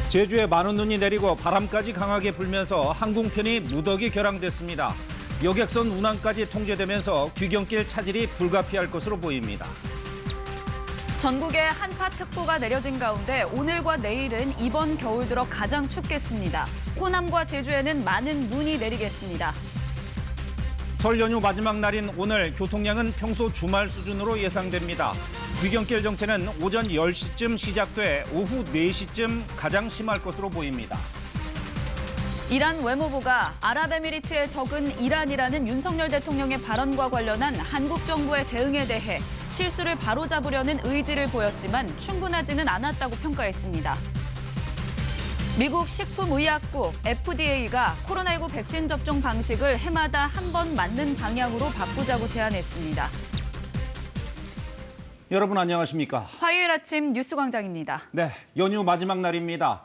제주에 많은 눈이 내리고 바람까지 강하게 불면서 항공편이 무더기 결항됐습니다. 여객선 운항까지 통제되면서 귀경길 차질이 불가피할 것으로 보입니다. 전국에 한파특보가 내려진 가운데 오늘과 내일은 이번 겨울 들어 가장 춥겠습니다. 호남과 제주에는 많은 눈이 내리겠습니다. 설 연휴 마지막 날인 오늘 교통량은 평소 주말 수준으로 예상됩니다. 귀경길 정체는 오전 10시쯤 시작돼 오후 4시쯤 가장 심할 것으로 보입니다. 이란 외무부가 아랍에미리트의 적은 이란이라는 윤석열 대통령의 발언과 관련한 한국 정부의 대응에 대해 실수를 바로잡으려는 의지를 보였지만 충분하지는 않았다고 평가했습니다. 미국 식품의약국 FDA가 코로나19 백신 접종 방식을 해마다 한 번 맞는 방향으로 바꾸자고 제안했습니다. 여러분 안녕하십니까? 화요일 아침 뉴스광장입니다. 네, 연휴 마지막 날입니다.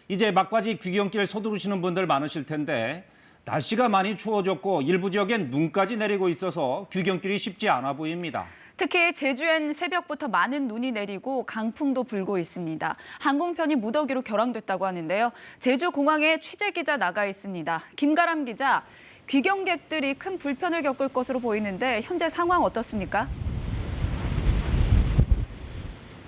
이제 막바지 귀경길 서두르시는 분들 많으실 텐데 날씨가 많이 추워졌고 일부 지역엔 눈까지 내리고 있어서 귀경길이 쉽지 않아 보입니다. 특히 제주엔 새벽부터 많은 눈이 내리고 강풍도 불고 있습니다. 항공편이 무더기로 결항됐다고 하는데요. 제주 공항에 취재 기자 나가 있습니다. 김가람 기자, 귀경객들이 큰 불편을 겪을 것으로 보이는데 현재 상황 어떻습니까?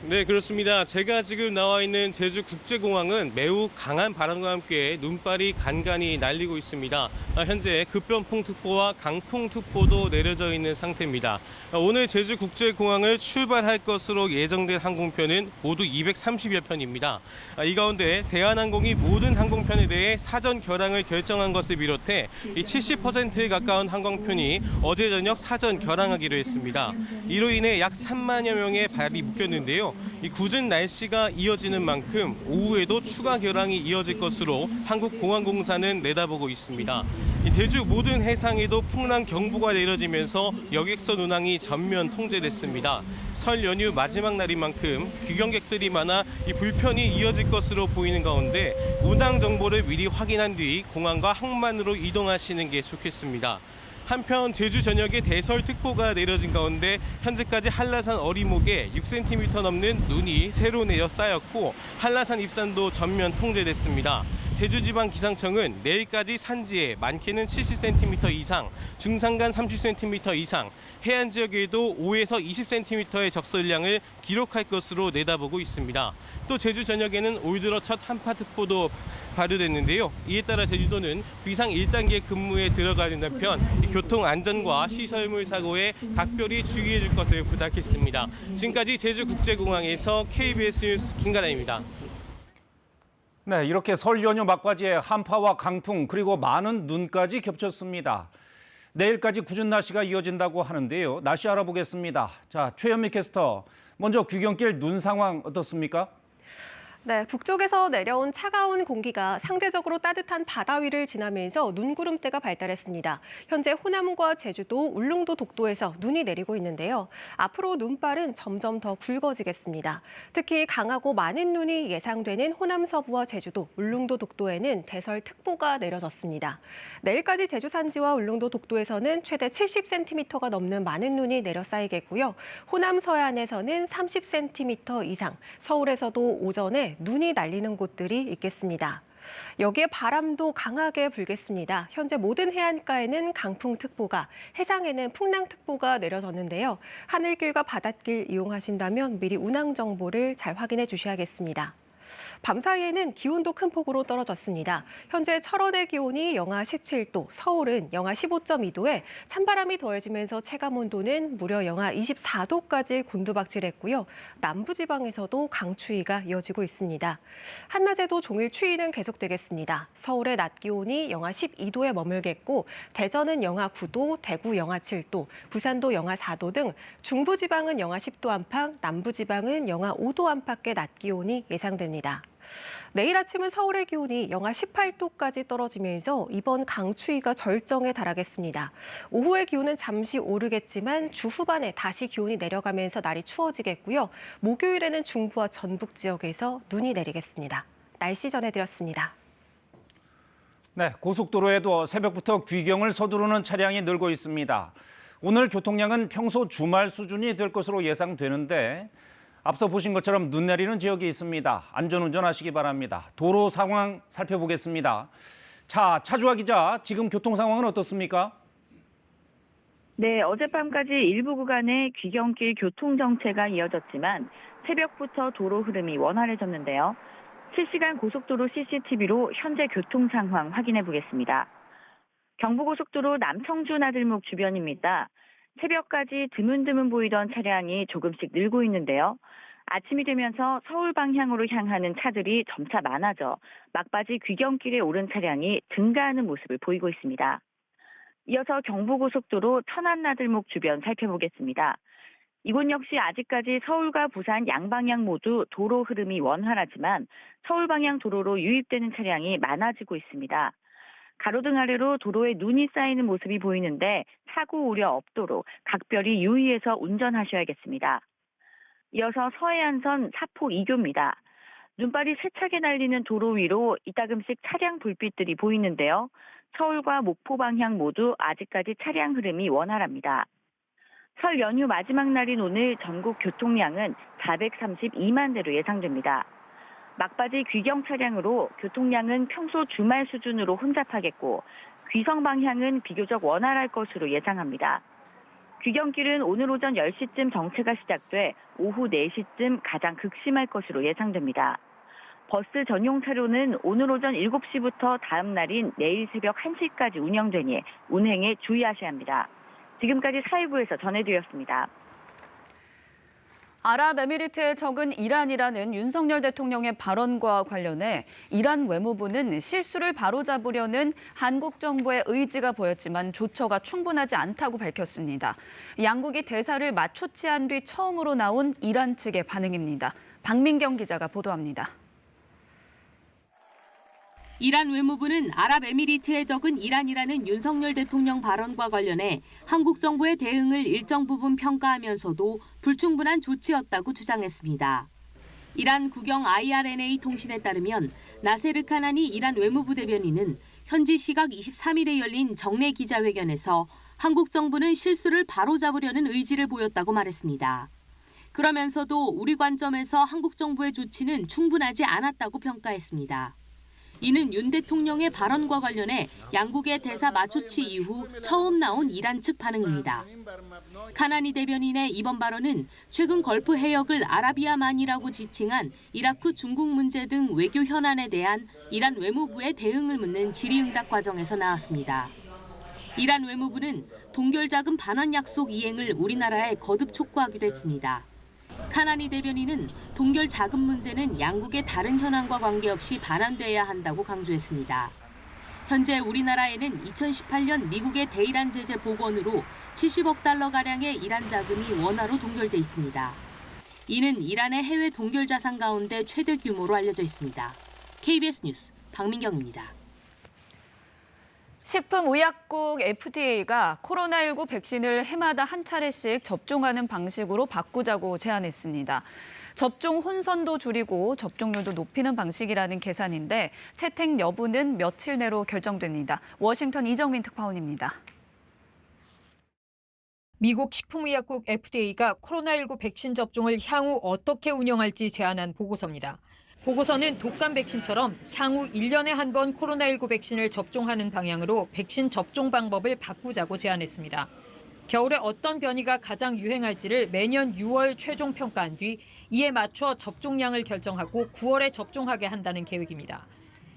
네, 그렇습니다. 제가 지금 나와 있는 제주국제공항은 매우 강한 바람과 함께 눈발이 간간히 날리고 있습니다. 현재 급변풍특보와 강풍특보도 내려져 있는 상태입니다. 오늘 제주국제공항을 출발할 것으로 예정된 항공편은 모두 230여 편입니다. 이 가운데 대한항공이 모든 항공편에 대해 사전 결항을 결정한 것을 비롯해 이 70%에 가까운 항공편이 어제 저녁 사전 결항하기로 했습니다. 이로 인해 약 3만여 명의 발이 묶였는데요. 이 궂은 날씨가 이어지는 만큼 오후에도 추가 결항이 이어질 것으로 한국공항공사는 내다보고 있습니다. 제주 모든 해상에도 풍랑 경보가 내려지면서 여객선 운항이 전면 통제됐습니다. 설 연휴 마지막 날인 만큼 귀경객들이 많아 이 불편이 이어질 것으로 보이는 가운데 운항 정보를 미리 확인한 뒤 공항과 항만으로 이동하시는 게 좋겠습니다. 한편 제주 전역에 대설특보가 내려진 가운데 현재까지 한라산 어리목에 6cm 넘는 눈이 새로 내려 쌓였고 한라산 입산도 전면 통제됐습니다. 제주지방기상청은 내일까지 산지에 많게는 70cm 이상, 중산간 30cm 이상, 해안 지역에도 5에서 20cm의 적설량을 기록할 것으로 내다보고 있습니다. 또 제주 전역에는 올 들어 첫 한파특보도 발효됐는데요. 이에 따라 제주도는 비상 1단계 근무에 들어가는 한편 교통 안전과 시설물 사고에 각별히 주의해 줄 것을 부탁했습니다. 지금까지 제주국제공항에서 KBS 뉴스 김가람입니다. 네, 이렇게 설 연휴 막바지에 한파와 강풍 그리고 많은 눈까지 겹쳤습니다. 내일까지 궂은 날씨가 이어진다고 하는데요. 날씨 알아보겠습니다. 자, 최현미 캐스터, 먼저 귀경길 눈 상황 어떻습니까? 네, 북쪽에서 내려온 차가운 공기가 상대적으로 따뜻한 바다 위를 지나면서 눈구름대가 발달했습니다. 현재 호남과 제주도, 울릉도 독도에서 눈이 내리고 있는데요. 앞으로 눈발은 점점 더 굵어지겠습니다. 특히 강하고 많은 눈이 예상되는 호남 서부와 제주도, 울릉도 독도에는 대설특보가 내려졌습니다. 내일까지 제주 산지와 울릉도 독도에서는 최대 70cm가 넘는 많은 눈이 내려 쌓이겠고요. 호남 서해안에서는 30cm 이상, 서울에서도 오전에 눈이 날리는 곳들이 있겠습니다. 여기에 바람도 강하게 불겠습니다. 현재 모든 해안가에는 강풍특보가, 해상에는 풍랑특보가 내려졌는데요. 하늘길과 바닷길 이용하신다면 미리 운항 정보를 잘 확인해 주셔야겠습니다. 밤사이에는 기온도 큰 폭으로 떨어졌습니다. 현재 철원의 기온이 영하 17도, 서울은 영하 15.2도에 찬바람이 더해지면서 체감온도는 무려 영하 24도까지 곤두박질했고요. 남부지방에서도 강추위가 이어지고 있습니다. 한낮에도 종일 추위는 계속되겠습니다. 서울의 낮 기온이 영하 12도에 머물겠고 대전은 영하 9도, 대구 영하 7도, 부산도 영하 4도 등 중부지방은 영하 10도 안팎, 남부지방은 영하 5도 안팎의 낮 기온이 예상됩니다. 내일 아침은 서울의 기온이 영하 18도까지 떨어지면서 이번 강추위가 절정에 달하겠습니다. 오후의 기온은 잠시 오르겠지만 주 후반에 다시 기온이 내려가면서 날이 추워지겠고요. 목요일에는 중부와 전북 지역에서 눈이 내리겠습니다. 날씨 전해드렸습니다. 네, 고속도로에도 새벽부터 귀경을 서두르는 차량이 늘고 있습니다. 오늘 교통량은 평소 주말 수준이 될 것으로 예상되는데 앞서 보신 것처럼 눈 내리는 지역이 있습니다. 안전운전하시기 바랍니다. 도로 상황 살펴보겠습니다. 자, 차주아 기자, 지금 교통 상황은 어떻습니까? 네, 어젯밤까지 일부 구간에 귀경길 교통 정체가 이어졌지만 새벽부터 도로 흐름이 원활해졌는데요. 실시간 고속도로 CCTV로 현재 교통 상황 확인해 보겠습니다. 경부고속도로 남청주 나들목 주변입니다. 새벽까지 드문드문 보이던 차량이 조금씩 늘고 있는데요. 아침이 되면서 서울 방향으로 향하는 차들이 점차 많아져 막바지 귀경길에 오른 차량이 증가하는 모습을 보이고 있습니다. 이어서 경부고속도로 천안나들목 주변 살펴보겠습니다. 이곳 역시 아직까지 서울과 부산 양방향 모두 도로 흐름이 원활하지만 서울 방향 도로로 유입되는 차량이 많아지고 있습니다. 가로등 아래로 도로에 눈이 쌓이는 모습이 보이는데 사고 우려 없도록 각별히 유의해서 운전하셔야겠습니다. 이어서 서해안선 사포 2교입니다. 눈발이 세차게 날리는 도로 위로 이따금씩 차량 불빛들이 보이는데요. 서울과 목포 방향 모두 아직까지 차량 흐름이 원활합니다. 설 연휴 마지막 날인 오늘 전국 교통량은 432만 대로 예상됩니다. 막바지 귀경 차량으로 교통량은 평소 주말 수준으로 혼잡하겠고 귀성 방향은 비교적 원활할 것으로 예상합니다. 귀경길은 오늘 오전 10시쯤 정체가 시작돼 오후 4시쯤 가장 극심할 것으로 예상됩니다. 버스 전용 차로는 오늘 오전 7시부터 다음 날인 내일 새벽 1시까지 운영되니 운행에 주의하셔야 합니다. 지금까지 사회부에서 전해드렸습니다. 아랍에미리트의 적은 이란이라는 윤석열 대통령의 발언과 관련해 이란 외무부는 실수를 바로잡으려는 한국 정부의 의지가 보였지만 조처가 충분하지 않다고 밝혔습니다. 양국이 대사를 맞춰치한 뒤 처음으로 나온 이란 측의 반응입니다. 박민경 기자가 보도합니다. 이란 외무부는 아랍에미리트의 적은 이란이라는 윤석열 대통령 발언과 관련해 한국 정부의 대응을 일정 부분 평가하면서도 불충분한 조치였다고 주장했습니다. 이란 국영 IRNA 통신에 따르면 나세르 카나니 이란 외무부 대변인은 현지 시각 23일에 열린 정례 기자회견에서 한국 정부는 실수를 바로잡으려는 의지를 보였다고 말했습니다. 그러면서도 우리 관점에서 한국 정부의 조치는 충분하지 않았다고 평가했습니다. 이는 윤 대통령의 발언과 관련해 양국의 대사 맞추치 이후 처음 나온 이란 측 반응입니다. 카나니 대변인의 이번 발언은 최근 걸프 해역을 아라비아만이라고 지칭한 이라크 중국 문제 등 외교 현안에 대한 이란 외무부의 대응을 묻는 질의응답 과정에서 나왔습니다. 이란 외무부는 동결자금 반환 약속 이행을 우리나라에 거듭 촉구하기도 했습니다. 카나니 대변인은 동결 자금 문제는 양국의 다른 현안과 관계없이 반환돼야 한다고 강조했습니다. 현재 우리나라에는 2018년 미국의 대이란 제재 복원으로 70억 달러가량의 이란 자금이 원화로 동결돼 있습니다. 이는 이란의 해외 동결 자산 가운데 최대 규모로 알려져 있습니다. KBS 뉴스 박민경입니다. 식품의약국 FDA가 코로나19 백신을 해마다 한 차례씩 접종하는 방식으로 바꾸자고 제안했습니다. 접종 혼선도 줄이고 접종률도 높이는 방식이라는 계산인데 채택 여부는 며칠 내로 결정됩니다. 워싱턴 이정민 특파원입니다. 미국 식품의약국 FDA가 코로나19 백신 접종을 향후 어떻게 운영할지 제안한 보고서입니다. 보고서는 독감 백신처럼 향후 1년에 한 번 코로나19 백신을 접종하는 방향으로 백신 접종 방법을 바꾸자고 제안했습니다. 겨울에 어떤 변이가 가장 유행할지를 매년 6월 최종 평가한 뒤 이에 맞춰 접종량을 결정하고 9월에 접종하게 한다는 계획입니다.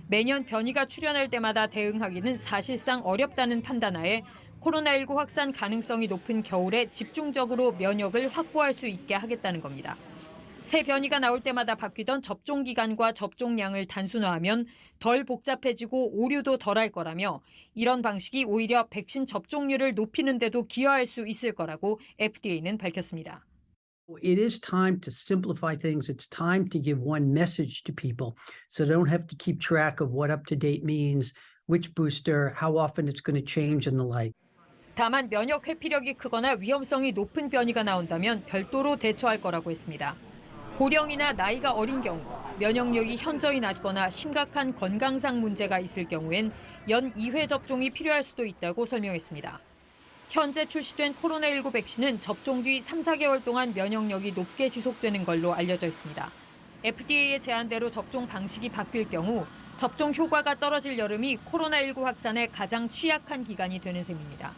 매년 변이가 출현할 때마다 대응하기는 사실상 어렵다는 판단하에 코로나19 확산 가능성이 높은 겨울에 집중적으로 면역을 확보할 수 있게 하겠다는 겁니다. 새 변이가 나올 때마다 바뀌던 접종 기간과 접종량을 단순화하면 덜 복잡해지고 오류도 덜할 거라며 이런 방식이 오히려 백신 접종률을 높이는 데도 기여할 수 있을 거라고 FDA는 밝혔습니다. It is time to simplify things. It's time to give one message to people so they don't have to keep track of what up-to-date means, which booster, how often it's going to change and the like. 다만 면역 회피력이 크거나 위험성이 높은 변이가 나온다면 별도로 대처할 거라고 했습니다. 고령이나 나이가 어린 경우, 면역력이 현저히 낮거나 심각한 건강상 문제가 있을 경우엔 연 2회 접종이 필요할 수도 있다고 설명했습니다. 현재 출시된 코로나19 백신은 접종 뒤 3, 4개월 동안 면역력이 높게 지속되는 걸로 알려져 있습니다. FDA의 제안대로 접종 방식이 바뀔 경우 접종 효과가 떨어질 여름이 코로나19 확산에 가장 취약한 기간이 되는 셈입니다.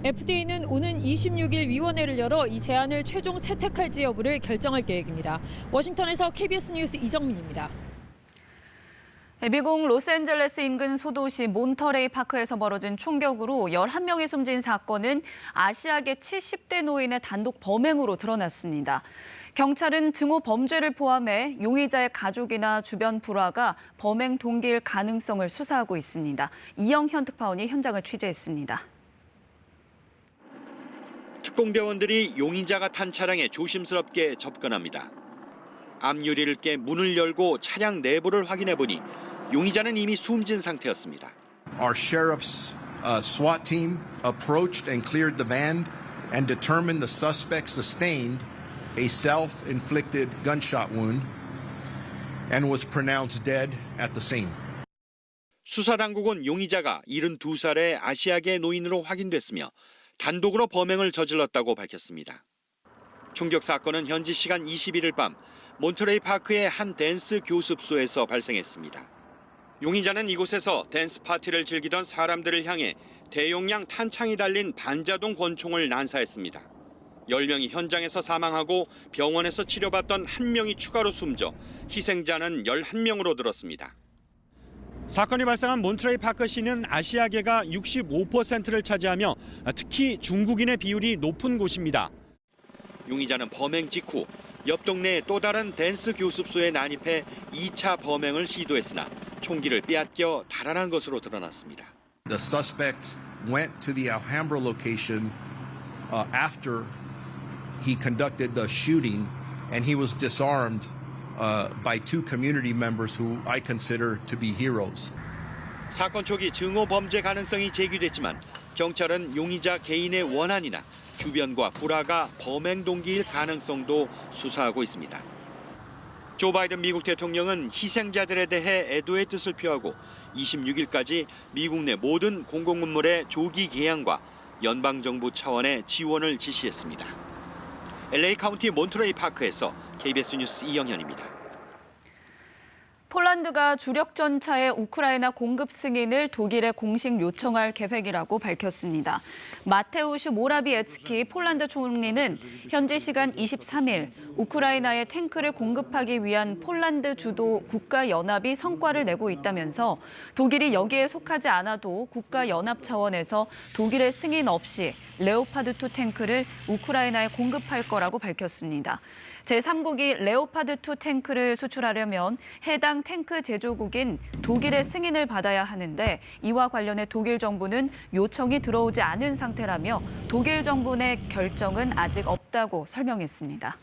FDA는 오는 26일 위원회를 열어 이 제안을 최종 채택할지 여부를 결정할 계획입니다. 워싱턴에서 KBS 뉴스 이정민입니다. 미국 로스앤젤레스 인근 소도시 몬터레이 파크에서 벌어진 총격으로 11명이 숨진 사건은 아시아계 70대 노인의 단독 범행으로 드러났습니다. 경찰은 증오 범죄를 포함해 용의자의 가족이나 주변 불화가 범행 동기일 가능성을 수사하고 있습니다. 이영현 특파원이 현장을 취재했습니다. 특공대원들이 용의자가 탄 차량에 조심스럽게 접근합니다. 앞유리를 깨 문을 열고 차량 내부를 확인해 보니 용의자는 이미 숨진 상태였습니다. Our sheriff's SWAT team approached and cleared the van and determined the suspect sustained a self-inflicted gunshot wound and was pronounced dead at the scene. 수사당국은 용의자가 72살의 아시아계 노인으로 확인됐으며 단독으로 범행을 저질렀다고 밝혔습니다. 총격 사건은 현지 시간 21일 밤 몬터레이 파크의 한 댄스 교습소에서 발생했습니다. 용의자는 이곳에서 댄스 파티를 즐기던 사람들을 향해 대용량 탄창이 달린 반자동 권총을 난사했습니다. 10명이 현장에서 사망하고 병원에서 치료받던 1명이 추가로 숨져 희생자는 11명으로 늘었습니다. 사건이 발생한 몬터레이 파크시는 아시아계가 65%를 차지하며 특히 중국인의 비율이 높은 곳입니다. 용의자는 범행 직후 옆 동네의 또 다른 댄스 교습소에 난입해 2차 범행을 시도했으나 총기를 빼앗겨 달아난 것으로 드러났습니다. The suspect went to the Alhambra location after he conducted the shooting and he was disarmed by two community members who I consider to be heroes. 사건 초기 증오 범죄 가능성이 제기됐지만 경찰은 용의자 개인의 원한이나 주변과 불화가 범행 동기일 가능성도 수사하고 있습니다. 조 바이든 미국 대통령은 희생자들에 대해 애도의 뜻을 표하고 26일까지 미국 내 모든 공공건물의 조기 개양과 연방정부 차원의 지원을 지시했습니다. LA 카운티 몬터레이 파크에서 KBS 뉴스 이영현입니다. 폴란드가 주력 전차의 우크라이나 공급 승인을 독일에 공식 요청할 계획이라고 밝혔습니다. 마테우슈 모라비에츠키 폴란드 총리는 현지 시간 23일 우크라이나에 탱크를 공급하기 위한 폴란드 주도 국가연합이 성과를 내고 있다면서 독일이 여기에 속하지 않아도 국가연합 차원에서 독일의 승인 없이 레오파드2 탱크를 우크라이나에 공급할 거라고 밝혔습니다. 제3국이 레오파드2 탱크를 수출하려면 해당 탱크 제조국인 독일의 승인을 받아야 하는데 이와 관련해 독일 정부는 요청이 들어오지 않은 상태라며 독일 정부 내 결정은 아직 없다고 설명했습니다.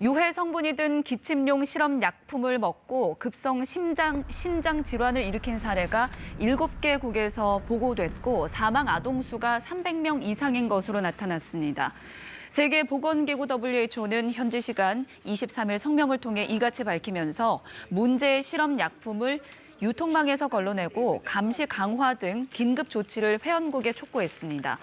유해 성분이 든 기침용 실험 약품을 먹고 급성 신장 질환을 일으킨 사례가 7개국에서 보고됐고 사망 아동 수가 300명 이상인 것으로 나타났습니다. 세계보건기구 WHO는 현지 시간 23일 성명을 통해 이같이 밝히면서 문제의 실험 약품을 유통망에서 걸러내고 감시 강화 등 긴급 조치를 회원국에 촉구했습니다.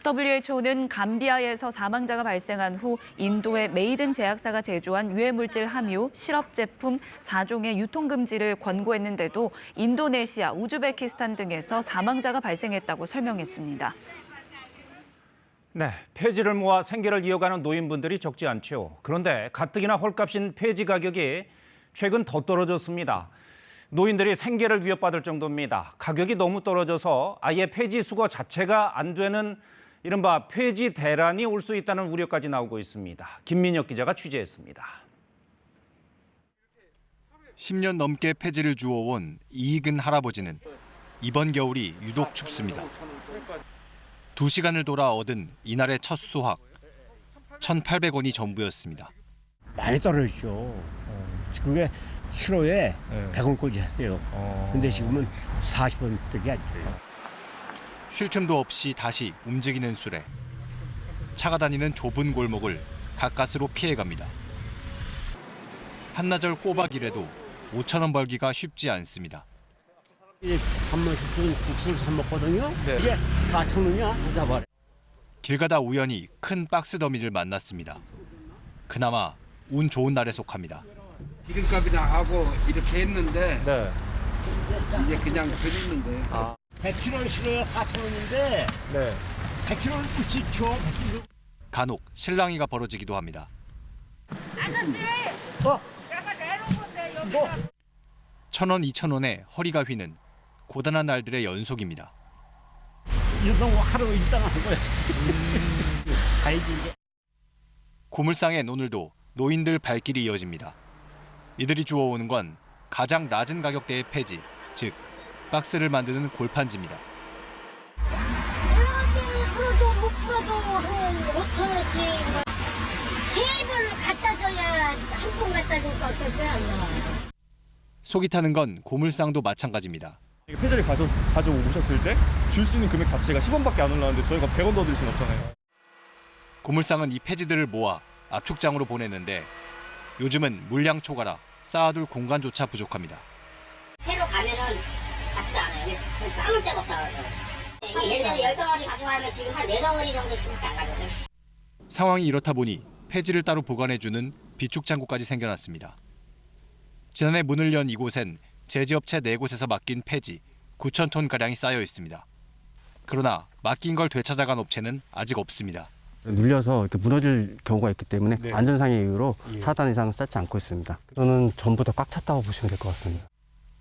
WHO는 감비아에서 사망자가 발생한 후 인도의 메이든 제약사가 제조한 유해물질 함유 시럽 제품 4종의 유통 금지를 권고했는데도 인도네시아, 우즈베키스탄 등에서 사망자가 발생했다고 설명했습니다. 네, 폐지를 모아 생계를 이어가는 노인분들이 적지 않죠. 그런데 가뜩이나 헐값인 폐지 가격이 최근 더 떨어졌습니다. 노인들이 생계를 위협받을 정도입니다. 가격이 너무 떨어져서 아예 폐지 수거 자체가 안 되는 이른바 폐지 대란이 올 수 있다는 우려까지 나오고 있습니다. 김민혁 기자가 취재했습니다. 10년 넘게 폐지를 주워온 이익은 할아버지는 이번 겨울이 유독 춥습니다. 2시간을 돌아 얻은 이날의 첫 수확, 1,800원이 전부였습니다. 많이 떨어졌죠. 그게 키로에 100원까지 했어요. 근데 지금은 40원밖에 안 줘요. 쉴 틈도 없이 다시 움직이는 수레. 차가 다니는 좁은 골목을 가까스로 피해갑니다. 한나절 꼬박이라도 5,000원 벌기가 쉽지 않습니다. 한 번씩 국수를 사 먹거든요. 네. 이게 4,000원이야. 받아버려. 길 가다 우연히 큰 박스 더미를 만났습니다. 그나마 운 좋은 날에 속합니다. 기름값이나 하고 이렇게 했는데 네. 이제 그냥 드리는데. 100kg 싫어요. 4,000원인데 네. 100kg를 굳이 줘. 100kg. 간혹 실랑이가 벌어지기도 합니다. 아저씨! 1,000원, 2,000원에 허리가 휘는 고단한 날들의 연속입니다. 이거 하루 일당 하는 거야. 가야지 이제. 고물상엔 오늘도 노인들 발길이 이어집니다. 이들이 주워오는 건 가장 낮은 가격대의 폐지, 즉 박스를 만드는 골판지입니다. 풀어도 못 풀어도 한 5,000원씩 3번 갖다 줘야 한 통 갖다 줄까 어떨 거야. 속이 타는 건 고물상도 마찬가지입니다. 폐지를 가져오셨을 때 줄 수 있는 금액 자체가 10원밖에 안 올라가는데 저희가 100원 더 드릴 수는 없잖아요. 고물상은 이 폐지들을 모아 압축장으로 보내는데 요즘은 물량 초과라 쌓아둘 공간조차 부족합니다. 새로 가면은 같지도 않아요. 쌓을 데가 없다 그래요. 예전에 10덩어리 가져가면 지금 한 4덩어리 정도씩 안 가져가요. 상황이 이렇다 보니 폐지를 따로 보관해주는 비축창고까지 생겨났습니다. 지난해 문을 연 이곳엔 제지업체 4곳에서 맡긴 폐지 9,000톤가량이 쌓여 있습니다. 그러나 맡긴 걸 되찾아간 업체는 아직 없습니다. 눌려서 이렇게 무너질 경우가 있기 때문에 네. 안전상의 이유로 4단 이상 쌓지 않고 있습니다. 저는 전부 다 꽉 찼다고 보시면 될 것 같습니다.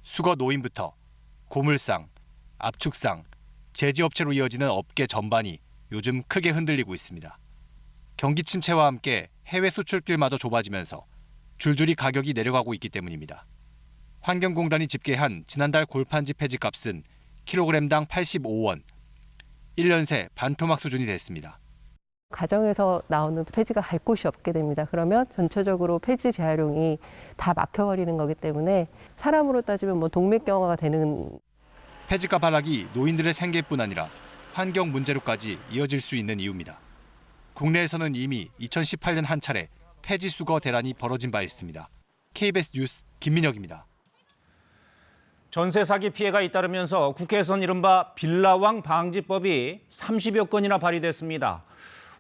수거 노인부터 고물상, 압축상, 제지업체로 이어지는 업계 전반이 요즘 크게 흔들리고 있습니다. 경기 침체와 함께 해외 수출길마저 좁아지면서 줄줄이 가격이 내려가고 있기 때문입니다. 환경공단이 집계한 지난달 골판지 폐지 값은 킬로그램당 85원, 1년 새 반토막 수준이 됐습니다. 가정에서 나오는 폐지가 갈 곳이 없게 됩니다. 그러면 전체적으로 폐지 재활용이 다 막혀버리는 거기 때문에 사람으로 따지면 뭐 동맥경화가 되는. 폐지값 하락이 노인들의 생계뿐 아니라 환경 문제로까지 이어질 수 있는 이유입니다. 국내에서는 이미 2018년 한 차례 폐지 수거 대란이 벌어진 바 있습니다. KBS 뉴스 김민혁입니다. 전세 사기 피해가 잇따르면서 국회에선 이른바 빌라왕 방지법이 30여 건이나 발의됐습니다.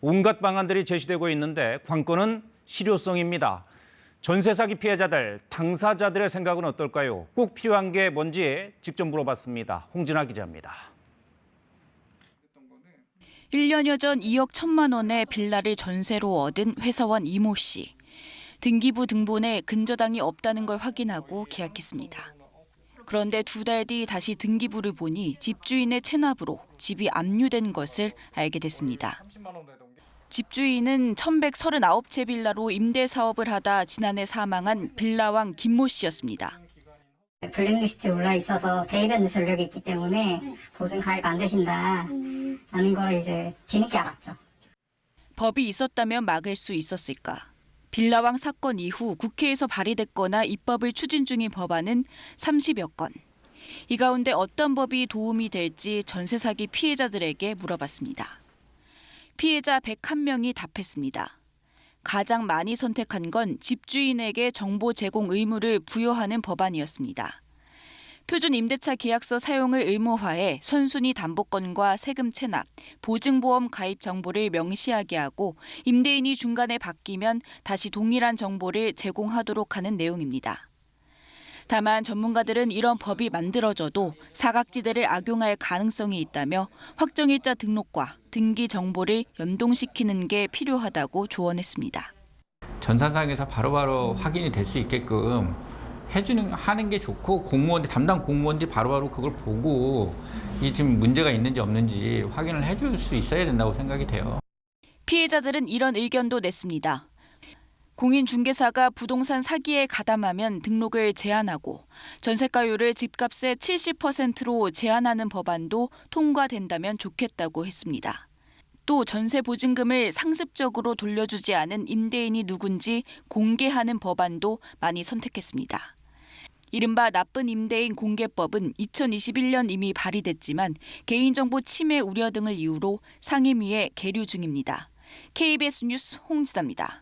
온갖 방안들이 제시되고 있는데 관건은 실효성입니다. 전세 사기 피해자들, 당사자들의 생각은 어떨까요? 꼭 필요한 게 뭔지 직접 물어봤습니다. 홍진아 기자입니다. 1년여 전 2억 1천만 원의 빌라를 전세로 얻은 회사원 이모 씨. 등기부 등본에 근저당이 없다는 걸 확인하고 계약했습니다. 그런데 2달 뒤 다시 등기부를 보니 집주인의 체납으로 집이 압류된 것을 알게 됐습니다. 집주인은 1,139채 빌라로 임대 사업을 하다 지난해 사망한 빌라왕 김모 씨였습니다. 블랙리스트에 올라 있어서 대변 전력이 있기 때문에 보증 가입 안 되신다라는 걸 이제 뒤늦게 알았죠. 법이 있었다면 막을 수 있었을까? 빌라왕 사건 이후 국회에서 발의됐거나 입법을 추진 중인 법안은 30여 건. 이 가운데 어떤 법이 도움이 될지 전세 사기 피해자들에게 물어봤습니다. 피해자 101명이 답했습니다. 가장 많이 선택한 건 집주인에게 정보 제공 의무를 부여하는 법안이었습니다. 표준 임대차 계약서 사용을 의무화해 선순위 담보권과 세금 체납, 보증보험 가입 정보를 명시하게 하고 임대인이 중간에 바뀌면 다시 동일한 정보를 제공하도록 하는 내용입니다. 다만 전문가들은 이런 법이 만들어져도 사각지대를 악용할 가능성이 있다며 확정일자 등록과 등기 정보를 연동시키는 게 필요하다고 조언했습니다. 전산상에서 바로바로 확인이 될 수 있게끔 하는 게 좋고 담당 공무원들이 바로바로 그걸 보고 이 지금 문제가 있는지 없는지 확인을 해줄 수 있어야 된다고 생각이 돼요. 피해자들은 이런 의견도 냈습니다. 공인중개사가 부동산 사기에 가담하면 등록을 제한하고 전세가율을 집값의 70%로 제한하는 법안도 통과된다면 좋겠다고 했습니다. 또 전세 보증금을 상습적으로 돌려주지 않은 임대인이 누군지 공개하는 법안도 많이 선택했습니다. 이른바 나쁜 임대인 공개법은 2021년 이미 발의됐지만 개인정보 침해 우려 등을 이유로 상임위에 계류 중입니다. KBS 뉴스 홍지다입니다.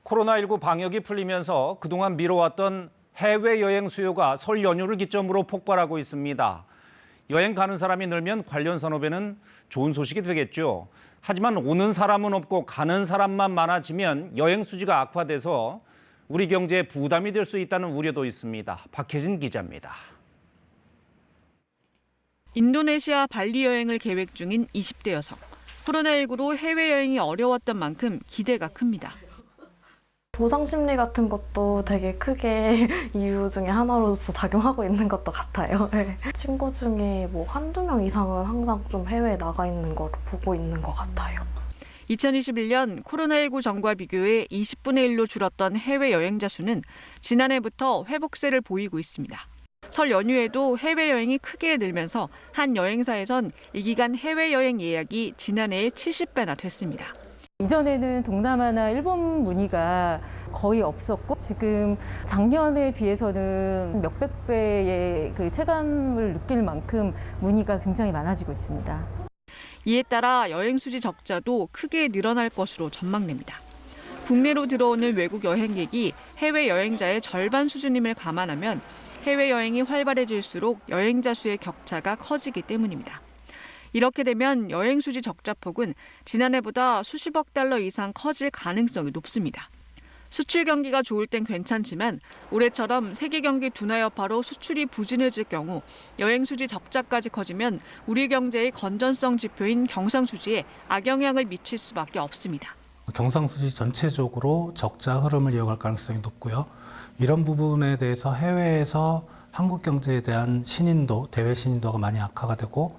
코로나19 방역이 풀리면서 그동안 미뤄왔던 해외여행 수요가 설 연휴를 기점으로 폭발하고 있습니다. 여행 가는 사람이 늘면 관련 산업에는 좋은 소식이 되겠죠. 하지만 오는 사람은 없고 가는 사람만 많아지면 여행 수지가 악화돼서 우리 경제에 부담이 될 수 있다는 우려도 있습니다. 박혜진 기자입니다. 인도네시아 발리 여행을 계획 중인 20대 여성. 코로나19로 해외여행이 어려웠던 만큼 기대가 큽니다. 보상 심리 같은 것도 되게 크게 이유 중에 하나로서 작용하고 있는 것도 같아요. 네. 친구 중에 뭐 한두 명 이상은 항상 좀 해외에 나가 있는 걸 보고 있는 것 같아요. 2021년 코로나19 전과 비교해 20분의 1로 줄었던 해외 여행자 수는 지난해부터 회복세를 보이고 있습니다. 설 연휴에도 해외여행이 크게 늘면서 한 여행사에선 이 기간 해외여행 예약이 지난해의 70배나 됐습니다. 이전에는 동남아나 일본 문의가 거의 없었고 지금 작년에 비해서는 몇백 배의 그 체감을 느낄 만큼 문의가 굉장히 많아지고 있습니다. 이에 따라 여행 수지 적자도 크게 늘어날 것으로 전망됩니다. 국내로 들어오는 외국 여행객이 해외 여행자의 절반 수준임을 감안하면 해외여행이 활발해질수록 여행자 수의 격차가 커지기 때문입니다. 이렇게 되면 여행 수지 적자 폭은 지난해보다 수십억 달러 이상 커질 가능성이 높습니다. 수출 경기가 좋을 땐 괜찮지만 올해처럼 세계 경기 둔화 여파로 수출이 부진해질 경우 여행 수지 적자까지 커지면 우리 경제의 건전성 지표인 경상수지에 악영향을 미칠 수밖에 없습니다. 경상수지 전체적으로 적자 흐름을 이어갈 가능성이 높고요. 이런 부분에 대해서 해외에서 한국 경제에 대한 신인도, 대외 신인도가 많이 악화가 되고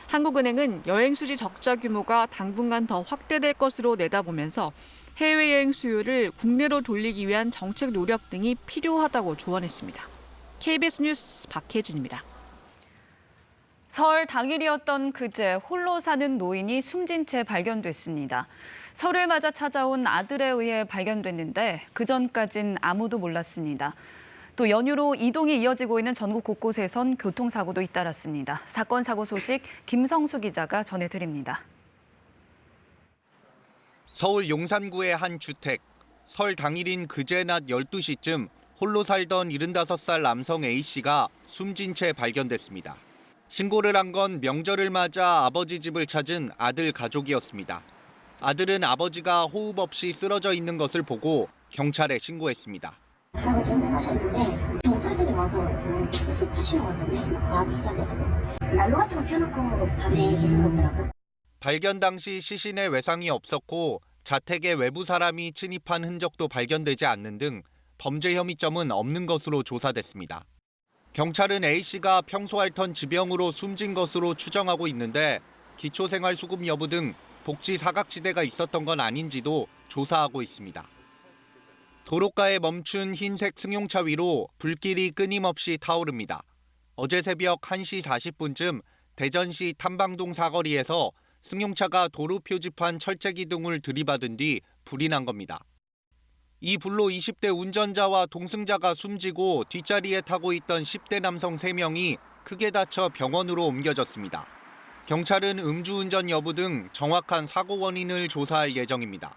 한국은행은 여행 수지 적자 규모가 당분간 더 확대될 것으로 내다보면서 해외여행 수요를 국내로 돌리기 위한 정책 노력 등이 필요하다고 조언했습니다. KBS 뉴스 박혜진입니다. 설 당일이었던 그제 홀로 사는 노인이 숨진 채 발견됐습니다. 설을 맞아 찾아온 아들에 의해 발견됐는데 그전까진 아무도 몰랐습니다. 또 연휴로 이동이 이어지고 있는 전국 곳곳에선 교통사고도 잇따랐습니다. 사건 사고 소식 김성수 기자가 전해드립니다. 서울 용산구의 한 주택. 설 당일인 그제 낮 12시쯤 홀로 살던 75살 남성 A씨가 숨진 채 발견됐습니다. 신고를 한 건 명절을 맞아 아버지 집을 찾은 아들 가족이었습니다. 아들은 아버지가 호흡 없이 쓰러져 있는 것을 보고 경찰에 신고했습니다. 할아버지 혼자 사셨는데 경찰들이 와서 수습하시는 것 같은데 놔두자고 난로 같은 거 펴놓고 밤에 계속 먹더라고요. 발견 당시 시신에 외상이 없었고 자택에 외부 사람이 침입한 흔적도 발견되지 않는 등 범죄 혐의점은 없는 것으로 조사됐습니다. 경찰은 A씨가 평소 앓던 지병으로 숨진 것으로 추정하고 있는데 기초생활수급 여부 등 복지 사각지대가 있었던 건 아닌지도 조사하고 있습니다. 도로가에 멈춘 흰색 승용차 위로 불길이 끊임없이 타오릅니다. 어제 새벽 1시 40분쯤 대전시 탐방동 사거리에서 승용차가 도로 표지판 철제 기둥을 들이받은 뒤 불이 난 겁니다. 이 불로 20대 운전자와 동승자가 숨지고 뒷자리에 타고 있던 10대 남성 3명이 크게 다쳐 병원으로 옮겨졌습니다. 경찰은 음주운전 여부 등 정확한 사고 원인을 조사할 예정입니다.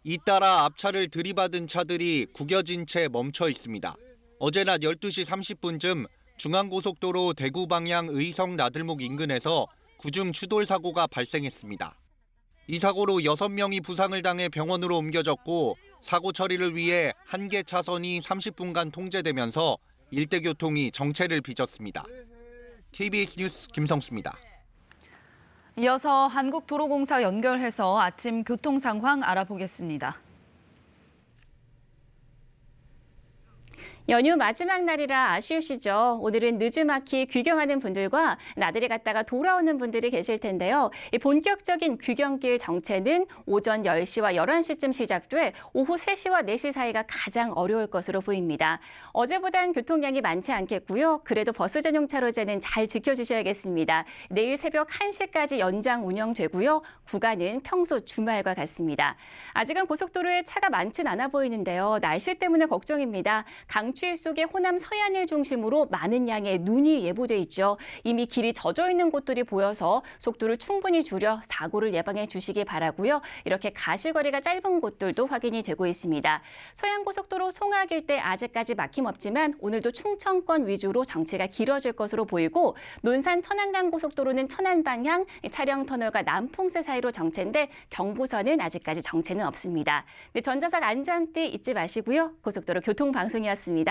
잇따라 앞차를 들이받은 차들이 구겨진 채 멈춰 있습니다. 어제 낮 12시 30분쯤 중앙고속도로 대구 방향 의성 나들목 인근에서 구중 추돌 사고가 발생했습니다. 이 사고로 6명이 부상을 당해 병원으로 옮겨졌고 사고 처리를 위해 한 개 차선이 30분간 통제되면서 일대 교통이 정체를 빚었습니다. KBS 뉴스 김성수입니다. 이어서 한국도로공사 연결해서 아침 교통 상황 알아보겠습니다. 연휴 마지막 날이라 아쉬우시죠? 오늘은 느즈마키 귀경하는 분들과 나들이 갔다가 돌아오는 분들이 계실 텐데요. 본격적인 귀경길 정체는 오전 10시와 11시쯤 시작돼 오후 3시와 4시 사이가 가장 어려울 것으로 보입니다. 어제보단 교통량이 많지 않겠고요. 그래도 버스 전용 차로제는 잘 지켜주셔야겠습니다. 내일 새벽 1시까지 연장 운영되고요. 구간은 평소 주말과 같습니다. 아직은 고속도로에 차가 많진 않아 보이는데요. 날씨 때문에 걱정입니다. 강추위 속에 호남 서해안을 중심으로 많은 양의 눈이 예보돼 있죠. 이미 길이 젖어 있는 곳들이 보여서 속도를 충분히 줄여 사고를 예방해 주시기 바라고요. 이렇게 가시거리가 짧은 곳들도 확인이 되고 있습니다. 서해안고속도로 송악 일대 아직까지 막힘 없지만 오늘도 충청권 위주로 정체가 길어질 것으로 보이고 논산 천안간 고속도로는 천안 방향 차량 터널과 남풍새 사이로 정체인데 경부선은 아직까지 정체는 없습니다. 네, 전좌석 안전띠 잊지 마시고요. 고속도로 교통방송이었습니다.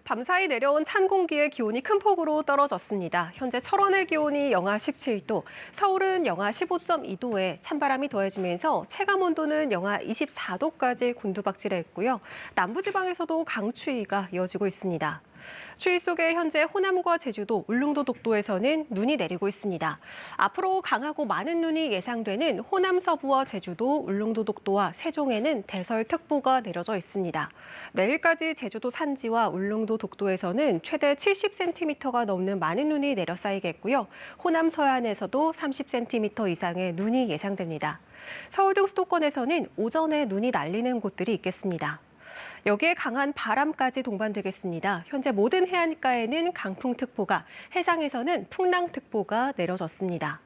밤사이 내려온 찬 공기의 기온이 큰 폭으로 떨어졌습니다. 현재 철원의 기온이 영하 17도, 서울은 영하 15.2도에 찬바람이 더해지면서 체감온도는 영하 24도까지 곤두박질했고요. 남부지방에서도 강추위가 이어지고 있습니다. 추위 속에 현재 호남과 제주도, 울릉도 독도에서는 눈이 내리고 있습니다. 앞으로 강하고 많은 눈이 예상되는 호남 서부와 제주도, 울릉도 독도와 세종에는 대설특보가 내려져 있습니다. 내일까지 제주도 산지와 울릉도 독도에서는 최대 70cm가 넘는 많은 눈이 내려 쌓이겠고요. 호남 서해안에서도 30cm 이상의 눈이 예상됩니다. 서울 등 수도권에서는 오전에 눈이 날리는 곳들이 있겠습니다. 여기에 강한 바람까지 동반되겠습니다. 현재 모든 해안가에는 강풍특보가, 해상에서는 풍랑특보가 내려졌습니다.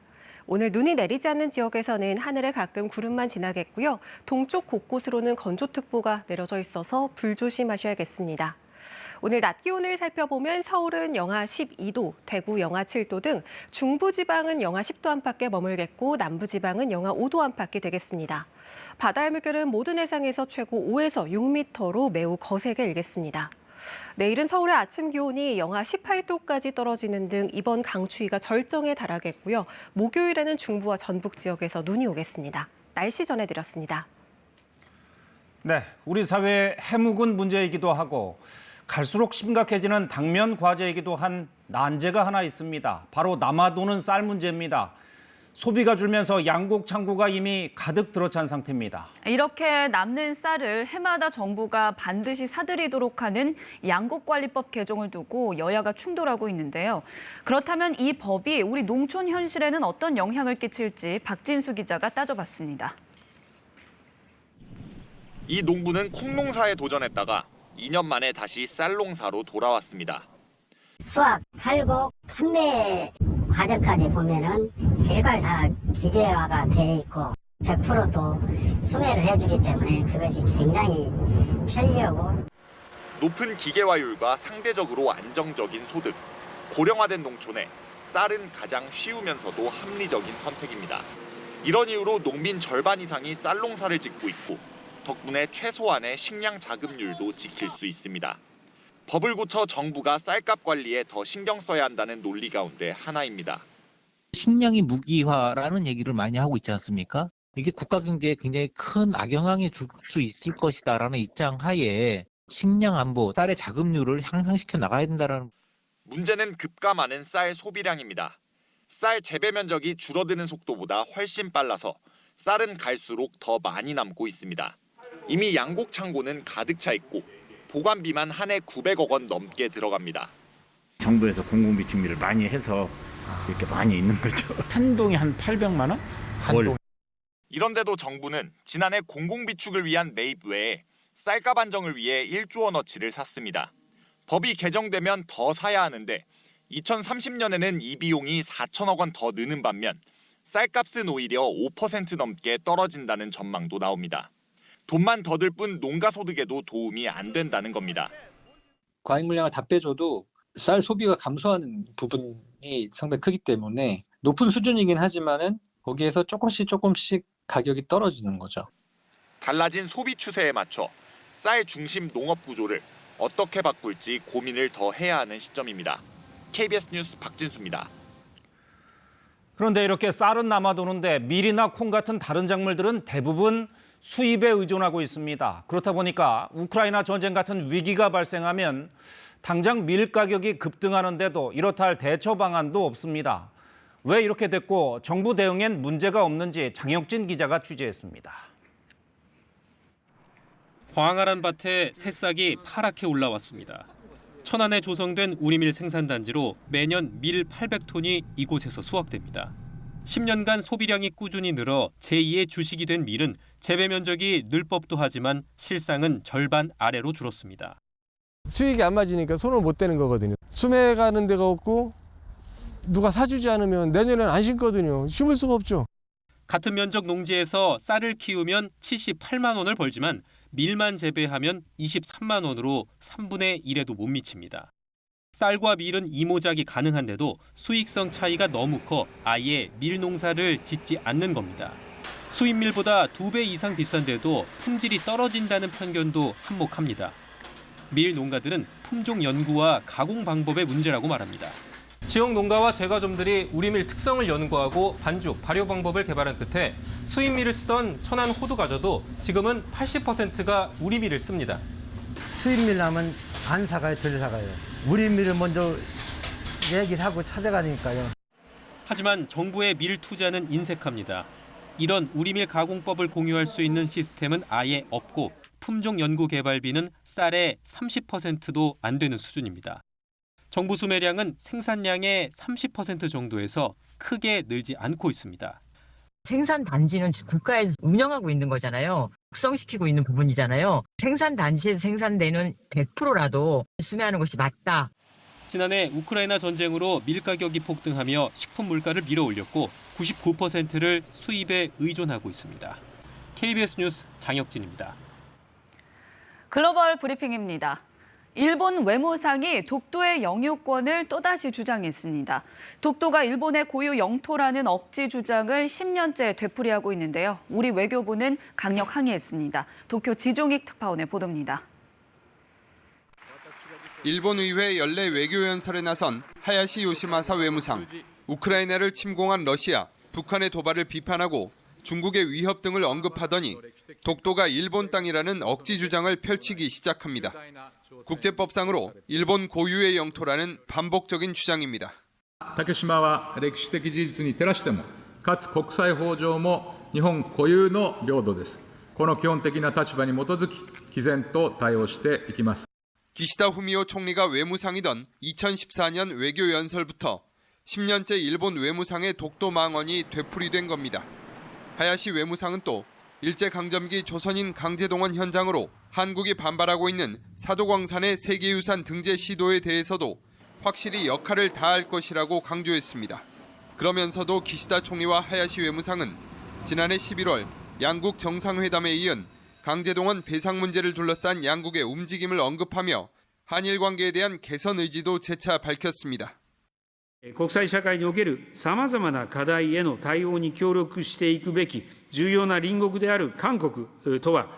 오늘 눈이 내리지 않는 지역에서는 하늘에 가끔 구름만 지나겠고요. 동쪽 곳곳으로는 건조특보가 내려져 있어서 불조심하셔야겠습니다. 오늘 낮 기온을 살펴보면 서울은 영하 12도, 대구 영하 7도 등 중부지방은 영하 10도 안팎에 머물겠고 남부지방은 영하 5도 안팎이 되겠습니다. 바다의 물결은 모든 해상에서 최고 5에서 6m로 매우 거세게 일겠습니다. 내일은 서울의 아침 기온이 영하 18도까지 떨어지는 등 이번 강추위가 절정에 달하겠고요. 목요일에는 중부와 전북 지역에서 눈이 오겠습니다. 날씨 전해드렸습니다. 네, 우리 사회의 해묵은 문제이기도 하고 갈수록 심각해지는 당면 과제이기도 한 난제가 하나 있습니다. 바로 남아도는 쌀 문제입니다. 소비가 줄면서 양곡 창고가 이미 가득 들어찬 상태입니다. 이렇게 남는 쌀을 해마다 정부가 반드시 사들이도록 하는 양곡관리법 개정을 두고 여야가 충돌하고 있는데요. 그렇다면 이 법이 우리 농촌 현실에는 어떤 영향을 끼칠지 박진수 기자가 따져봤습니다. 이 농부는 콩농사에 도전했다가 2년 만에 다시 쌀농사로 돌아왔습니다. 수확, 팔곡, 판매 과정까지 보면은 별걸 다 기계화가 돼 있고 100%도 수매를 해주기 때문에 그것이 굉장히 편리하고 높은 기계화율과 상대적으로 안정적인 소득, 고령화된 농촌에 쌀은 가장 쉬우면서도 합리적인 선택입니다. 이런 이유로 농민 절반 이상이 쌀농사를 짓고 있고 덕분에 최소한의 식량 자급률도 지킬 수 있습니다. 법을 고쳐 정부가 쌀값 관리에 더 신경 써야 한다는 논리 가운데 하나입니다. 식량이 무기화라는 얘기를 많이 하고 있지 않습니까? 이게 국가 경제에 굉장히 큰 악영향이 줄 수 있을 것이다라는 입장 하에 식량 안보, 쌀의 자급률을 향상시켜 나가야 된다라는. 문제는 급감하는 쌀 소비량입니다. 쌀 재배 면적이 줄어드는 속도보다 훨씬 빨라서 쌀은 갈수록 더 많이 남고 있습니다. 이미 양곡 창고는 가득 차 있고 보관비만 한 해 900억 원 넘게 들어갑니다. 정부에서 공공비 준비를 많이 해서 이렇게 많이 있는 거죠. 한 동에 한 800만 원? 월. 이런데도 정부는 지난해 공공비축을 위한 매입 외에 쌀값 안정을 위해 1조 원어치를 샀습니다. 법이 개정되면 더 사야 하는데 2030년에는 이 비용이 4천억 원 더 느는 반면 쌀값은 오히려 5% 넘게 떨어진다는 전망도 나옵니다. 돈만 더 들 뿐 농가 소득에도 도움이 안 된다는 겁니다. 과잉 물량을 다 빼줘도 쌀 소비가 감소하는 부분이 상당히 크기 때문에 높은 수준이긴 하지만은 거기에서 조금씩 가격이 떨어지는 거죠. 달라진 소비 추세에 맞춰 쌀 중심 농업 구조를 어떻게 바꿀지 고민을 더 해야 하는 시점입니다. KBS 뉴스 박진수입니다. 그런데 이렇게 쌀은 남아도는데 밀이나 콩 같은 다른 작물들은 대부분 수입에 의존하고 있습니다. 그렇다 보니까 우크라이나 전쟁 같은 위기가 발생하면 당장 밀 가격이 급등하는데도 이렇다 할 대처 방안도 없습니다. 왜 이렇게 됐고 정부 대응엔 문제가 없는지 장혁진 기자가 취재했습니다. 광활한 밭에 새싹이 파랗게 올라왔습니다. 천안에 조성된 우리밀 생산단지로 매년 밀 800톤이 이곳에서 수확됩니다. 10년간 소비량이 꾸준히 늘어 제2의 주식이 된 밀은 재배 면적이 늘 법도 하지만 실상은 절반 아래로 줄었습니다. 수익이 안 맞으니까 손을 못 대는 거거든요. 수매 가는 데가 없고 누가 사주지 않으면 내년에는 안 심거든요. 심을 수가 없죠. 같은 면적 농지에서 쌀을 키우면 78만 원을 벌지만 밀만 재배하면 23만 원으로 3분의 1에도 못 미칩니다. 쌀과 밀은 이모작이 가능한데도 수익성 차이가 너무 커 아예 밀 농사를 짓지 않는 겁니다. 수입밀보다 2배 이상 비싼데도 품질이 떨어진다는 편견도 한몫합니다. 밀 농가들은 품종 연구와 가공 방법의 문제라고 말합니다. 지역 농가와 제과점들이 우리밀 특성을 연구하고 반죽, 발효 방법을 개발한 끝에 수입밀을 쓰던 천안 호두과자도 지금은 80%가 우리밀을 씁니다. 수입밀 하면 안 사가요, 덜 사가요. 우리밀을 먼저 얘기를 하고 찾아가니까요. 하지만 정부의 밀 투자는 인색합니다. 이런 우리밀 가공법을 공유할 수 있는 시스템은 아예 없고 품종 연구 개발비는 쌀의 30%도 안 되는 수준입니다. 정부 수매량은 생산량의 30% 정도에서 크게 늘지 않고 있습니다. 생산단지는 국가에서 운영하고 있는 거잖아요. 육성시키고 있는 부분이잖아요. 생산단지에서 생산되는 100%라도 수매하는 것이 맞다. 지난해 우크라이나 전쟁으로 밀 가격이 폭등하며 식품 물가를 밀어올렸고 99%를 수입에 의존하고 있습니다. KBS 뉴스 장혁진입니다. 글로벌 브리핑입니다. 일본 외무상이 독도의 영유권을 또다시 주장했습니다. 독도가 일본의 고유 영토라는 억지 주장을 10년째 되풀이하고 있는데요. 우리 외교부는 강력 항의했습니다. 도쿄 지종익 특파원의 보도입니다. 일본 의회 연례 외교연설에 나선 하야시 요시마사 외무상, 우크라이나를 침공한 러시아, 북한의 도발을 비판하고 중국의 위협 등을 언급하더니 독도가 일본 땅이라는 억지 주장을 펼치기 시작합니다. 국제법상으로 일본 고유의 영토라는 반복적인 주장입니다. 竹島は歴史的事実に照らしても、かつ国際法上も日本固有の領土です。この基本的な立場に基づき、毅然と対応していきます。 기시다 후미오 총리가 외무상이던 2014년 외교연설부터 10년째 일본 외무상의 독도 망언이 되풀이된 겁니다. 하야시 외무상은 또 일제강점기 조선인 강제동원 현장으로 한국이 반발하고 있는 사도광산의 세계유산 등재 시도에 대해서도 확실히 역할을 다할 것이라고 강조했습니다. 그러면서도 기시다 총리와 하야시 외무상은 지난해 11월 양국 정상회담에 이은 강제동원 배상 문제를 둘러싼 양국의 움직임을 언급하며 한일 관계에 대한 개선 의지도 재차 밝혔습니다. 国際社会におけるさまざまな課題への対応に協力していくべき重要な隣国である韓国とは、